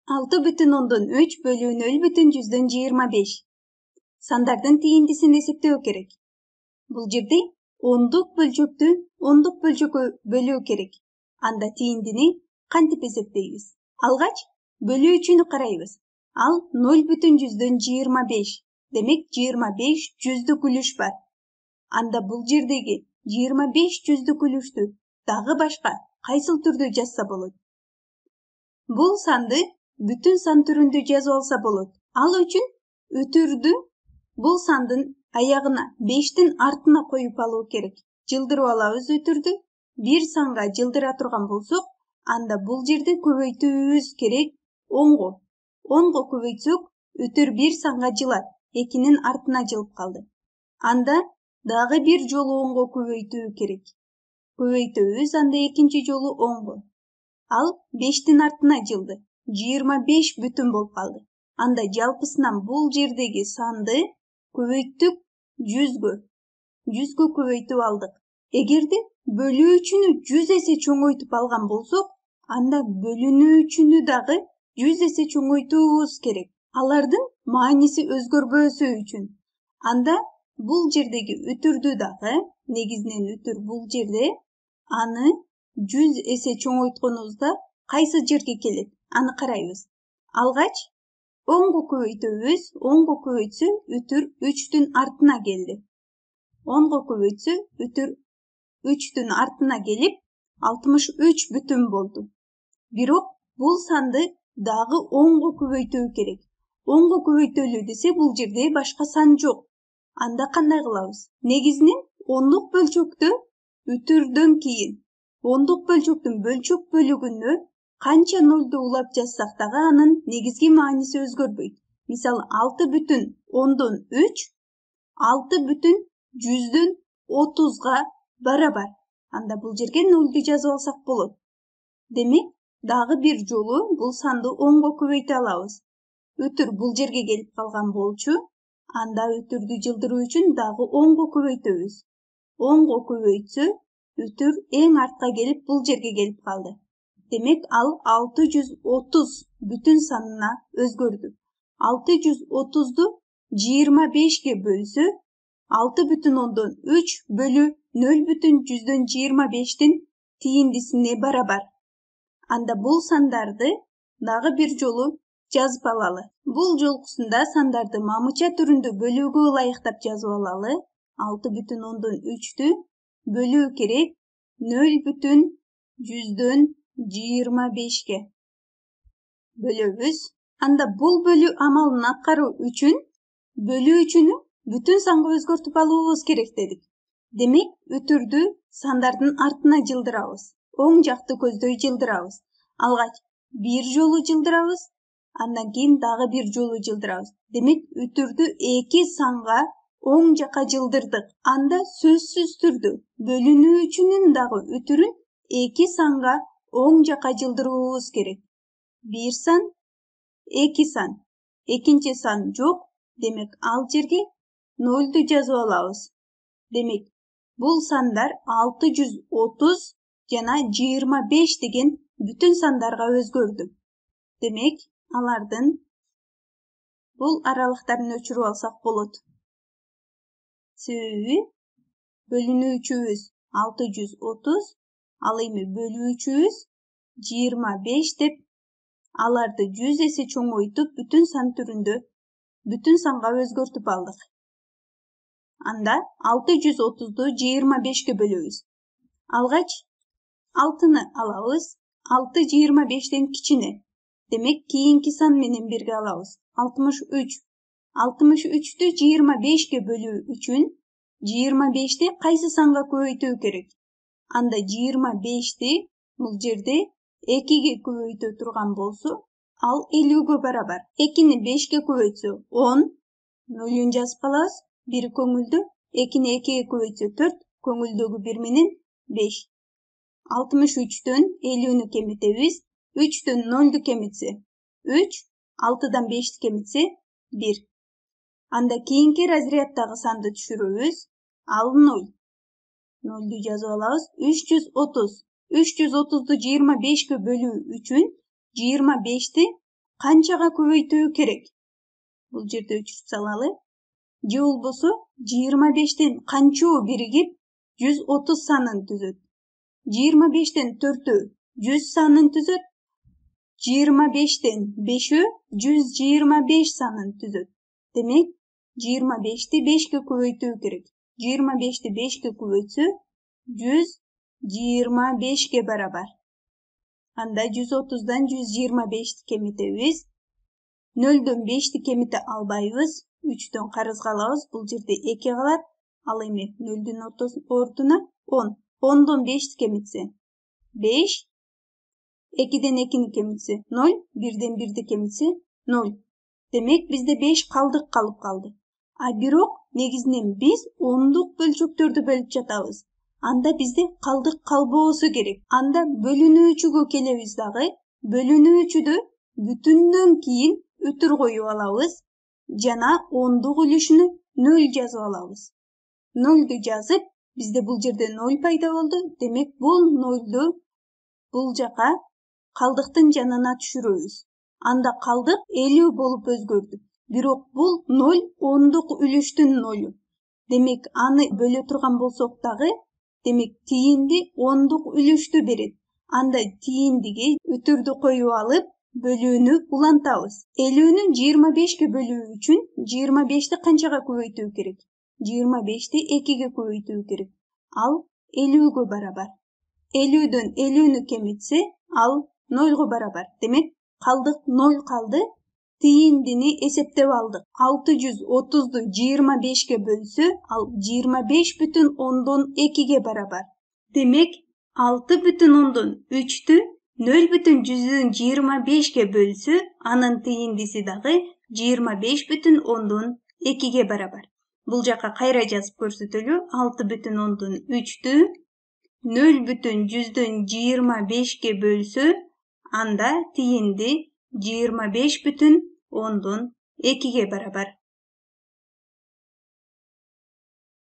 6,3 bölü 0,25. Sandардын тииндисин эсептөө керек. Бул жерде ондук бөлчөктү ондук бөлчөккө бөлүү керек. Анда тииндини кантип эсептейбиз? Алгач бөлүүчүнү карайбыз. Ал 0,25. Демек 25 жүздүк үлүш бар. Анда бул жердеги 25 жүздүк үлүштү дагы башка кайсыл түрдө жазса болот? Бул санды бүтүн сан түрүндө жазып алса болот. Ал үчүн өтүрдү бул сандын аягына 5тин артына коюп алуу керек. Жылдырып алабыз өтүрдү. Бир санга жылдыра турган болсок, анда бул жерде көбөйтүүбүз керек 10го. 10го көбөйтсөк, өтүр бир санга жылат. 2нин артына жылып калды. Анда дагы бир жолу 10го көбөйтүү керек. Көбөйтөбүз анда экинчи жолу 10го. Ал 5тин артына жылды. 25 бүтүн болуп калды. Анда жалпысынан бул жердеги санды көбөйттүк 100гө. 100гө көбөйтүп алдык. Эгерде бөлүүчүнү 100 эсе чоңойтуп алган болсок, анда бөлүнүүчүнү дагы 100 эсе чоңойтуубуз керек. Алардын мааниси өзгөрбөсү үчүн. Анда бул жердеги өтүрдү дагы, негизинен өтүр бул жерде, аны 100 эсе чоңойтконубузда кайсы жерге келет? Аны карайбыз. Алгач 10го көбөйтөбүз. 10го көбөйтсө өтүр 3түн артына келди. 10го көбөйтсө өтүр 3түн артына келип 63 бүтүн болду. Бирок бул санды дагы 10го көбөйтүү керек. 10го көбөйтөлү десе бул жерде башка сан жок. Анда кандай кылабыз? Негизинен ондук бөлчөктө өтүрдөн кийин ондук бөлчөктүн бөлчөк бөлүгүнө канча нолду улап жазсак дагы анын негизги мааниси өзгөрбөйт. Мисалы 6,10-3 6,130га барабар. Анда бул жерге нолду жазып алсак болот. Демек, дагы бир жолу бул санды 10го көбөйтө алабыз. Өтүр бул жерге келип калган болчу. Анда өтүрдү жылдыруу үчүн дагы 10го көбөйтөбүз. 10го көбөйтсө, өтүр эң артка келип бул жерге келип калды. Демек, ал 630 бүтүн санына өзгөрдү. 630ду 25ге бөлсө, 6,3 бөлү 0,125тин тииндисине барабар. Анда бул сандарды дагы бир жолу жазып алалы. Бул жолкусунда сандарды мамыча түрүндө бөлүүгө ылайыктап жазып алалы. 6,3тү бөлүү керек 0,125ге. Бөлөбүз. Анда бул бөлүү амалын аткаруу үчүн бөлүүчүнү бүтүн санга өзгөртүп алуубуз керек дедик. Демек, өтүрдү сандардын артына жылдырабыз. Оң жакты көздөй жылдырабыз. Алгач бир жолу жылдырабыз, андан кийин дагы бир жолу жылдырабыз. Демек, өтүрдү 2 санга оң жака жылдырдык. Анда сөзсүз түрдө бөлүнүүчүнүн дагы өтүрүн 2 санга оң жака жылдыруубуз керек. Бир сан, 2 сан. Экинчи сан жок. Демек, ал жерге нолду жазып алабыз. Демек, бул сандар 630 жана 25 деген бүтүн сандарга өзгөрдү. Демек, алардын бул аралыктарын өчүрүп алсак болот. Себеби бөлүнүүчүбүз 630, ал эми бөлүүчүбүз 25 деп аларды 100 эсе чоңойтуп бүтүн сан түрүндө бүтүн санга өзгөртүп алдык. Анда 630ду 25ге бөлөбүз. Алгач 6ны алабыз. 6 25тен кичине. Демек, кийинки сан менен бирге алабыз. 63. 63тү 25ге бөлүү үчүн 25ти кайсы санга көбөйтүү керек? Анда 25ти бул жерде 2ге көбөйтө турган болсо, ал 50гө барабар. 2ни 5ге көбөйтсө 10, нөлүн жазып алабыз. Бири көңүлдө, 2ни 2ге көбөйтсө 4, көңүлдөгү 1 менен 5. 63төн 50-нү кемитебиз. 3төн 0ду кемитсе 3, 6дан 5ти кемитсе 1. Анда кийинки разряддагы санды түшүрөбүз. Ал 0. 0ду жазып алабыз. 330. 330ду 25ге бөлүү үчүн 25ти канчага көбөйтүү керек? Бул жерде өчүрүп салалы. Же болбосо 25тен канчоо биригип 130 санын түзөт? 25тен 4-өө 100 санын түзөт. 25тен 5-өө 125 санын түзөт. Демек, 25-ти 5ке көбөйтүү керек. 25-ти 5ке көбөйтсө 125ке барабар. Анда 130дан 125 кемитебиз. 0дон 5ти кемите албайбыз. 3дөн карызга алабыз. Бул жерде 2 калат. Ал эми 0дун ордуна 10. 10дон 5ти кемитсе 5. 2ден 2ни кемитсе 0. 1ден 1ти кемитсе 0. Демек бизде 5 калдык калып калды. А бирок негизинен биз ондук бөлчөктөрдү бөлүп жатабыз. Анда бизде калдык калбоосу керек. Анда бөлүнүүчүгө келебиз дагы. Бөлүнүүчүдө бүтүндөн кийин өтүр коюп алабыз. Жана ондук үлүшүнү 0 жазып алабыз. 0ду жазып, бизде бул жерде 0 пайда болду. Демек бул 0ду бул жака калдыктын жанына түшүрөбүз. Анда калдык 50 болуп өзгөрдү. Бирок бул 0 ондук үлүштүн 0. Демек аны бөлө турган болсок дагы, демек тиинди ондук үлүштү берет. Анда тииндиге өтүрдү коюп алып, бөлүүнү улантабыз. 50нү 25ке бөлүү үчүн 25ти канчага көбөйтүү керек? 25ти 2ге көбөйтүү керек. Ал 50гө барабар. 50дөн 50нү кемитсе, ал 0го барабар. Демек, калдык 0 калды. Тииндини эсептеп алдык. 630ду 25ке бөлсө, ал 25,2ге барабар. Демек, 6,3'тү 0,125ке бөлсө, анын тииндиси дагы 25,2ге барабар. Бул жака кайра жазып көрсөтөлү. 6,3'тү 0,125ке бөлсө, анда тиинди 25,2ге барабар.